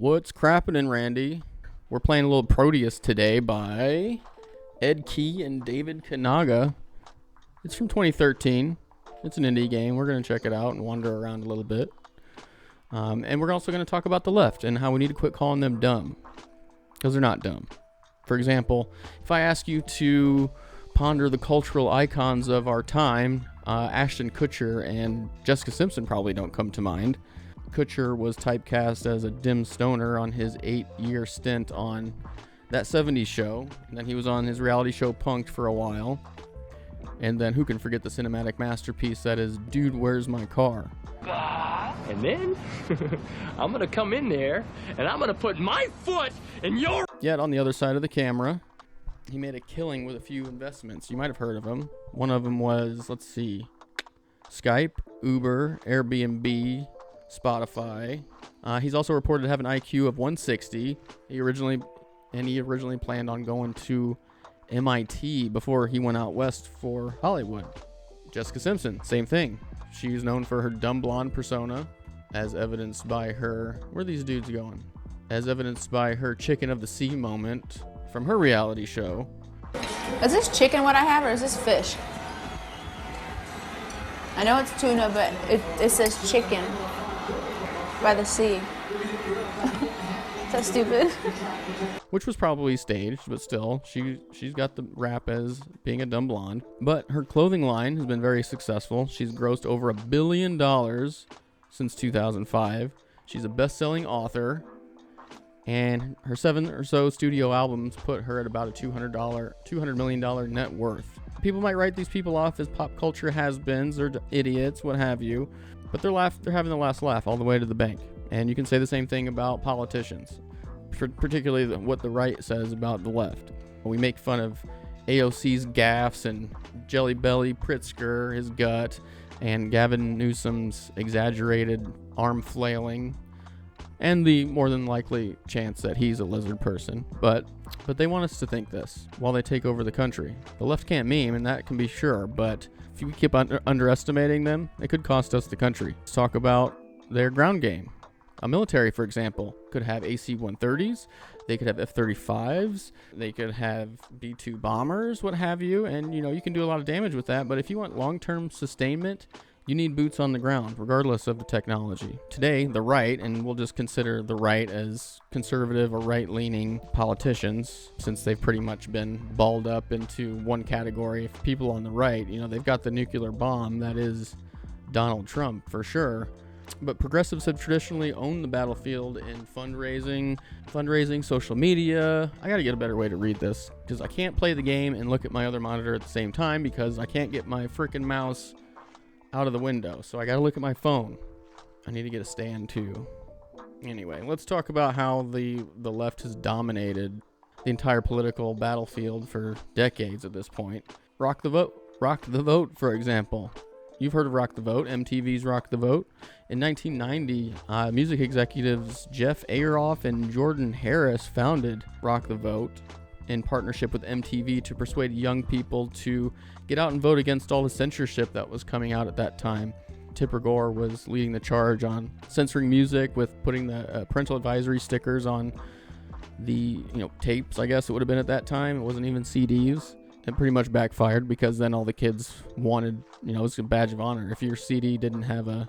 What's crappin', Randy? We're playing a little Proteus today by Ed Key and David Kanaga. It's from 2013. It's an indie game. We're going to check it out and wander around a little bit. And we're also going to talk about the left and how we need to quit calling them dumb. Because they're not dumb. For example, if I ask you to ponder the cultural icons of our time, Ashton Kutcher and Jessica Simpson probably don't come to mind. Kutcher was typecast as a dim stoner on his 8-year stint on That 70s Show. And then he was on his reality show Punk'd for a while. And then who can forget the cinematic masterpiece that is Dude, Where's My Car? And then I'm going to come in there and I'm going to put my foot in your... Yet on the other side of the camera, he made a killing with a few investments. You might have heard of them. One of them was, let's see, Skype, Uber, Airbnb, Spotify. He's also reported to have an IQ of 160. He originally planned on going to MIT before he went out west for Hollywood. Jessica Simpson, same thing. She's known for her dumb blonde persona, as evidenced by her... Where are these dudes going? As evidenced by her chicken of the sea moment from her reality show. Is this chicken what I have, or is this fish? I know it's tuna, but it says chicken by the sea. Is that stupid? Which was probably staged, but still, she's got the rap as being a dumb blonde. But her clothing line has been very successful. She's grossed over $1 billion since 2005. She's a best-selling author, and her 7 or so studio albums put her at about a $200 million net worth. People might write these people off as pop culture has-beens or idiots, what have you, but they're having the last laugh all the way to the bank. And you can say the same thing about politicians, particularly what the right says about the left. We make fun of AOC's gaffes and Jelly Belly Pritzker, his gut, and Gavin Newsom's exaggerated arm flailing, and the more than likely chance that he's a lizard person. But they want us to think this while they take over the country. The left can't meme, and that can be sure, but if you keep underestimating them, it could cost us the country. Let's talk about their ground game. A military, for example, could have AC-130s, they could have F-35s, they could have B-2 bombers, what have you, and you can do a lot of damage with that. But if you want long-term sustainment, you need boots on the ground, regardless of the technology. Today, the right, and we'll just consider the right as conservative or right-leaning politicians, since they've pretty much been balled up into one category. If people on the right, they've got the nuclear bomb, that is Donald Trump for sure. But progressives have traditionally owned the battlefield in fundraising, social media. I gotta get a better way to read this, because I can't play the game and look at my other monitor at the same time, because I can't get my freaking mouse out of the window. So I gotta look at my phone. I need to get a stand too. Anyway, let's talk about how the left has dominated the entire political battlefield for decades at this point. Rock the vote, for example. You've heard of Rock the Vote, MTV's Rock the Vote. In 1990, music executives Jeff Ayeroff and Jordan Harris founded Rock the Vote in partnership with MTV to persuade young people to get out and vote against all the censorship that was coming out at that time. Tipper Gore was leading the charge on censoring music with putting the parental advisory stickers on the tapes, I guess it would have been at that time. It wasn't even CDs. It pretty much backfired, because then all the kids wanted, it was a badge of honor. If your CD didn't have a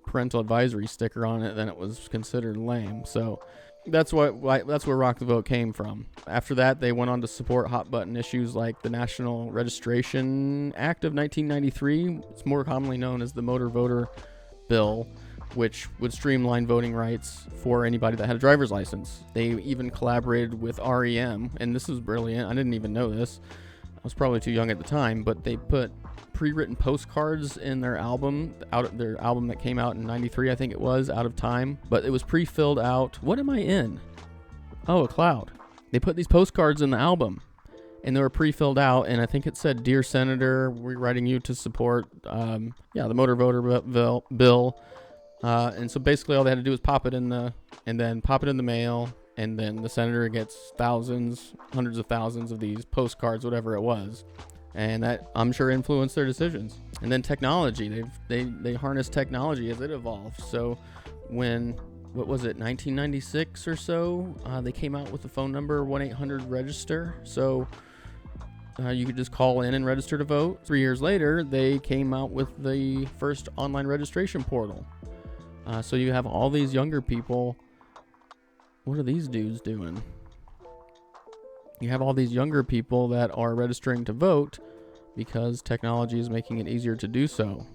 parental advisory sticker on it, then it was considered lame. So that's where Rock the Vote came from. After that, they went on to support hot button issues like the National Registration Act of 1993. It's more commonly known as the Motor Voter Bill, which would streamline voting rights for anybody that had a driver's license. They even collaborated with REM, and this is brilliant. I didn't even know this. I was probably too young at the time, but they put pre-written postcards in their album that came out in 93, I think it was, Out of Time. But it was pre-filled out. What am I in? Oh, a cloud. They put these postcards in the album, and they were pre-filled out, and I think it said, "Dear Senator, we're writing you to support the Motor Voter Bill." And so basically all they had to do was pop it in the mail. And then the senator gets hundreds of thousands of these postcards, whatever it was. And that, I'm sure, influenced their decisions. And then technology. They harness technology as it evolves. So when what was it, 1996 or so, they came out with the phone number 1-800-REGISTER. So you could just call in and register to vote. 3 years later, they came out with the first online registration portal. So you have all these younger people. What are these dudes doing? You have all these younger people that are registering to vote because technology is making it easier to do so.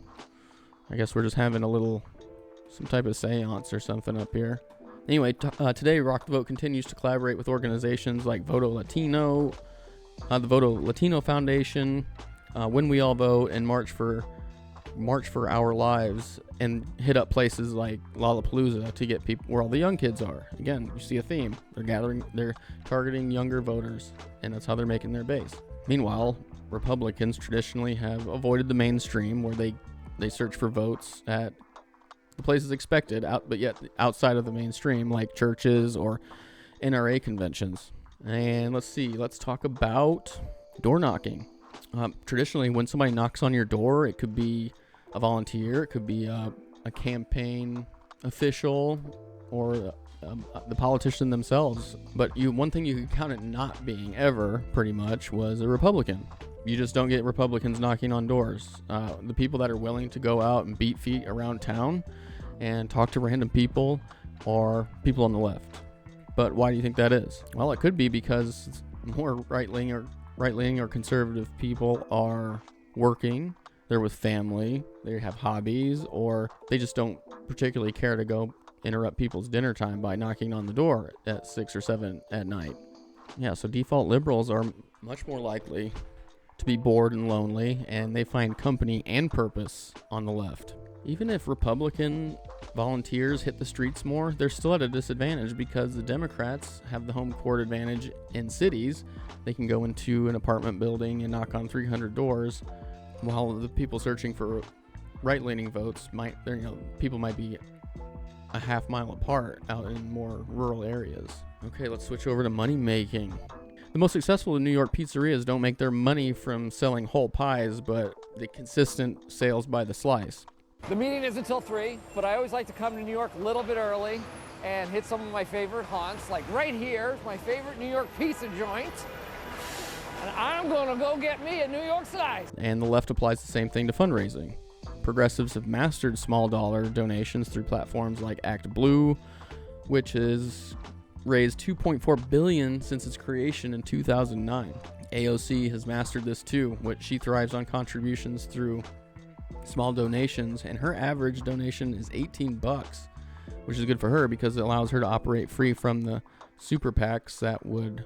I guess we're just having some type of seance or something up here. Anyway, today Rock the Vote continues to collaborate with organizations like Voto Latino, the Voto Latino Foundation, When We All Vote, and March for Our Lives, and hit up places like Lollapalooza to get people where all the young kids are. Again, you see a theme. They're targeting younger voters, and that's how they're making their base. Meanwhile, Republicans traditionally have avoided the mainstream, where they search for votes at the places expected, but yet outside of the mainstream, like churches or NRA conventions. And let's talk about door knocking. Traditionally, when somebody knocks on your door, it could be a volunteer, it could be a campaign official, or the politician themselves. But one thing you could count it not being ever, pretty much, was a Republican. You just don't get Republicans knocking on doors. The people that are willing to go out and beat feet around town and talk to random people are people on the left. But why do you think that is? Well, it could be because more right-leaning or conservative people are working, they're with family, they have hobbies, or they just don't particularly care to go interrupt people's dinner time by knocking on the door at 6 or 7 at night. Yeah, so default liberals are much more likely to be bored and lonely, and they find company and purpose on the left. Even if Republican volunteers hit the streets more, they're still at a disadvantage because the Democrats have the home court advantage in cities. They can go into an apartment building and knock on 300 doors, while the people searching for right-leaning votes people might be a half mile apart out in more rural areas. Okay, let's switch over to money making. The most successful New York pizzerias don't make their money from selling whole pies, but the consistent sales by the slice. The meeting is until 3, but I always like to come to New York a little bit early and hit some of my favorite haunts. Like right here, my favorite New York pizza joint. And I'm going to go get me a New York slice. And the left applies the same thing to fundraising. Progressives have mastered small dollar donations through platforms like Act Blue, which has raised $2.4 billion since its creation in 2009. AOC has mastered this too, which she thrives on contributions through small donations, and her average donation is $18, which is good for her because it allows her to operate free from the super PACs that would,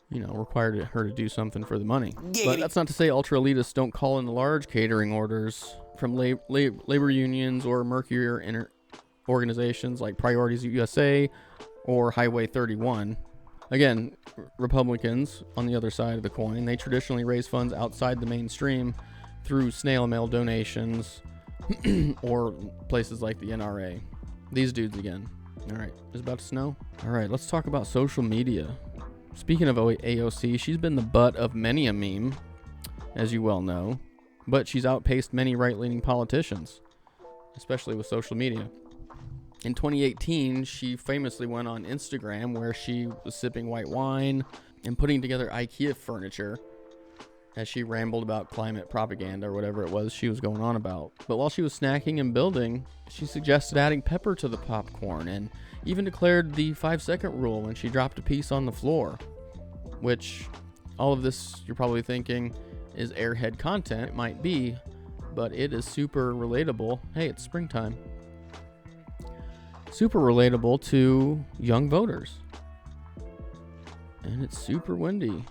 require her to do something for the money. But that's not to say ultra elitists don't call in the large catering orders from labor unions or murkier organizations like Priorities USA or Highway 31. Again, Republicans, on the other side of the coin, they traditionally raise funds outside the mainstream through snail mail donations or places like the NRA. These dudes again. All right, it's about to snow. All right, let's talk about social media. Speaking of AOC, she's been the butt of many a meme, as you well know, but she's outpaced many right-leaning politicians, especially with social media. In 2018, she famously went on Instagram where she was sipping white wine and putting together IKEA furniture as she rambled about climate propaganda or whatever it was she was going on about. But while she was snacking and building, she suggested adding pepper to the popcorn and even declared the 5-second rule when she dropped a piece on the floor, which all of this you're probably thinking is airhead content. It might be, but it is super relatable. Hey, it's springtime. Super relatable to young voters. And it's super windy.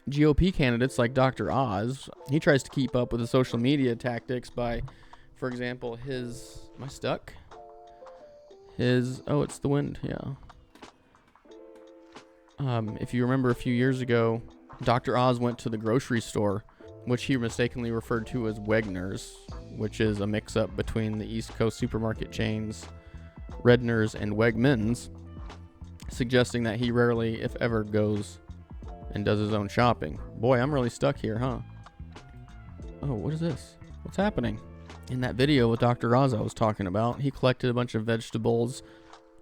GOP candidates like Dr. Oz, he tries to keep up with the social media tactics by, for example, am I stuck? It's the wind, yeah. If you remember a few years ago, Dr. Oz went to the grocery store, which he mistakenly referred to as Wegner's, which is a mix-up between the East Coast supermarket chains Redner's and Wegmans, suggesting that he rarely, if ever, goes and does his own shopping. Boy, I'm really stuck here, huh? Oh, what is this? What's happening? In that video with Dr. Oz I was talking about, he collected a bunch of vegetables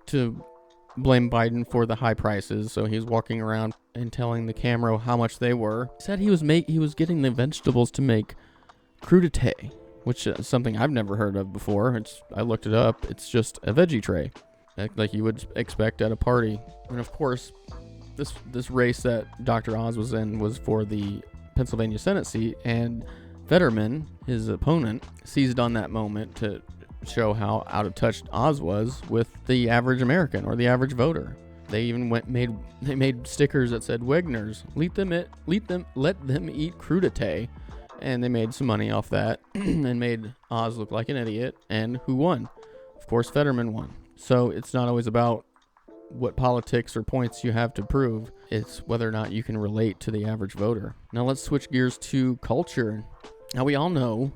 to blame Biden for the high prices. So he was walking around and telling the camera how much they were. He said he was getting the vegetables to make crudité, which is something I've never heard of before. I looked it up. It's just a veggie tray, like you would expect at a party. And of course, this race that Dr. Oz was in was for the Pennsylvania Senate seat, and Fetterman, his opponent, seized on that moment to show how out of touch Oz was with the average American or the average voter. They even made stickers that said Wegner's, let them eat crudité, and they made some money off that and made Oz look like an idiot. And who won? Of course, Fetterman won. So it's not always about what politics or points you have to prove. It's whether or not you can relate to the average voter. Now let's switch gears to culture. Now we all know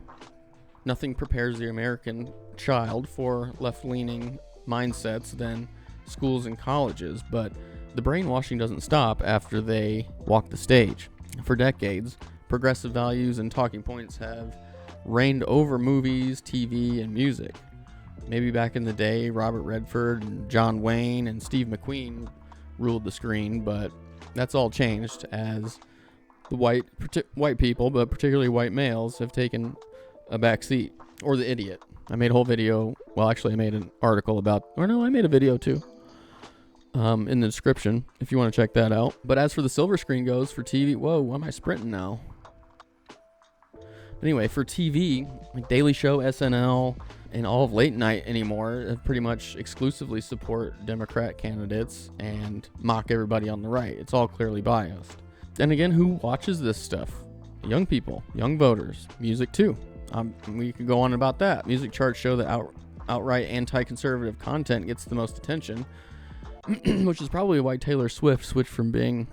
nothing prepares the American child for left-leaning mindsets than schools and colleges, but the brainwashing doesn't stop after they walk the stage. For decades, progressive values and talking points have reigned over movies, TV, and music. Maybe back in the day, Robert Redford and John Wayne and Steve McQueen ruled the screen, but that's all changed as the white people, but particularly white males, have taken a back seat. Or the idiot. I made a whole video. Well, actually, I made an article about, or no, I made a video too. In the description, if you want to check that out. But as for the silver screen goes for TV, whoa, why am I sprinting now? Anyway, for TV, like Daily Show, SNL, and all of late night anymore pretty much exclusively support Democrat candidates and mock everybody on the right. It's all clearly biased. And again, who watches this stuff? Young people, young voters, music too. We could go on about that. Music charts show that outright anti-conservative content gets the most attention, which is probably why Taylor Swift switched from being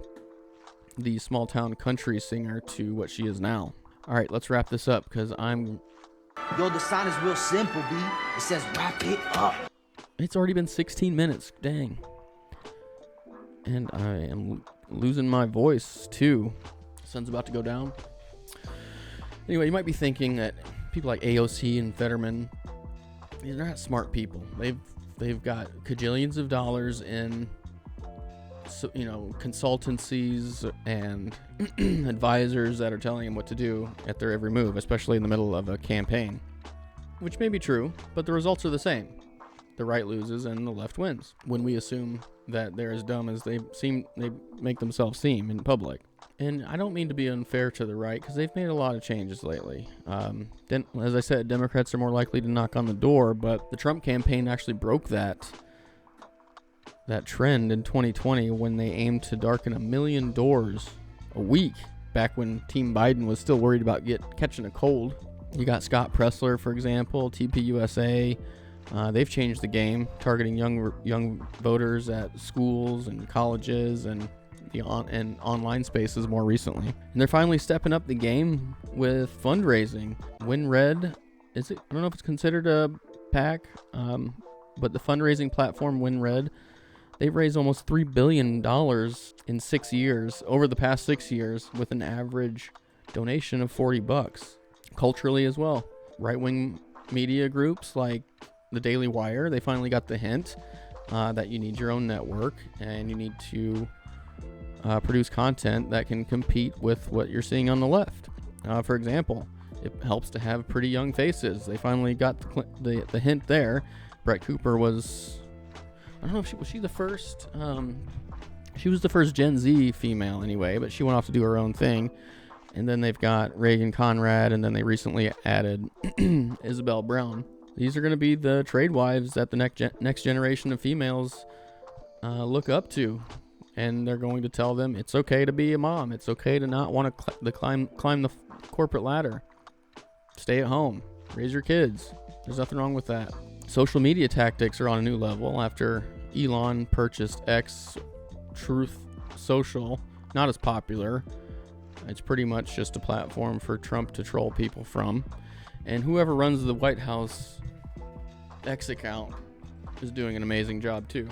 the small-town country singer to what she is now. All right, let's wrap this up because Yo, the sign is real simple, B. It says wrap it up. It's already been 16 minutes. Dang. And I am losing my voice, too. Sun's about to go down. Anyway, you might be thinking that people like AOC and Fetterman, they're not smart people. They've got cajillions of dollars in, consultancies and advisors that are telling them what to do at their every move, especially in the middle of a campaign. Which may be true, but the results are the same. The right loses and the left wins when we assume that they're as dumb as they make themselves seem in public. And I don't mean to be unfair to the right, because they've made a lot of changes lately. Then, as I said, Democrats are more likely to knock on the door, but the Trump campaign actually broke that trend in 2020 when they aimed to darken 1 million doors a week, back when Team Biden was still worried about catching a cold. You got Scott Pressler, for example, TPUSA. They've changed the game, targeting young voters at schools and colleges and online spaces more recently. And they're finally stepping up the game with fundraising. WinRed, I don't know if it's considered a PAC, but the fundraising platform WinRed, they've raised almost $3 billion in 6 years, over the past 6 years, with an average donation of $40. Culturally as well. Right-wing media groups like the Daily Wire, they finally got the hint that you need your own network and you need to produce content that can compete with what you're seeing on the left. For example, it helps to have pretty young faces. They finally got the hint there. Brett Cooper was, I don't know if was she the first, she was the first Gen Z female anyway, but she went off to do her own thing. And then they've got Reagan Conrad, and then they recently added Isabel Brown. These are going to be the trade wives that the next generation of females look up to. And they're going to tell them it's okay to be a mom. It's okay to not want to climb the corporate ladder. Stay at home. Raise your kids. There's nothing wrong with that. Social media tactics are on a new level after Elon purchased X, Truth Social. Not as popular. It's pretty much just a platform for Trump to troll people from. And whoever runs the White House X account is doing an amazing job too.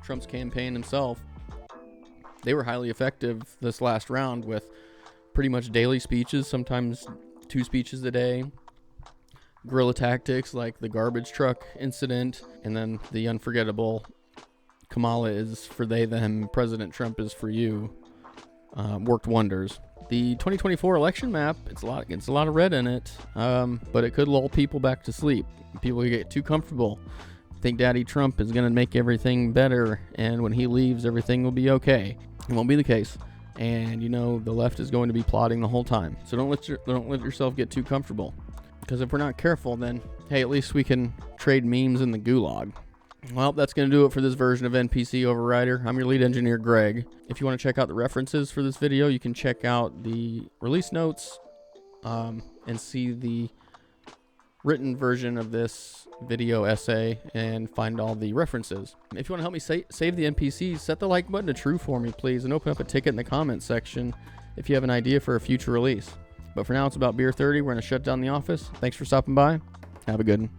Trump's campaign himself, they were highly effective this last round with pretty much daily speeches, sometimes 2 speeches a day. guerrilla tactics like the garbage truck incident, and then the unforgettable Kamala is for they, them, President Trump is for you, worked wonders. The 2024 election map, it's a lot of red in it, but it could lull people back to sleep. People get too comfortable. Think Daddy Trump is going to make everything better, and when he leaves, everything will be okay. It won't be the case. And you know the left is going to be plotting the whole time. So don't let yourself get too comfortable. Because if we're not careful, then hey, at least we can trade memes in the gulag. Well, that's going to do it for this version of NPC Overrider. I'm your lead engineer, Greg. If you want to check out the references for this video, you can check out the release notes and see the written version of this video essay and find all the references. If you want to help me save the NPCs, set the like button to true for me, please, and open up a ticket in the comments section if you have an idea for a future release. But for now, it's about Beer 30. We're going to shut down the office. Thanks for stopping by. Have a good one.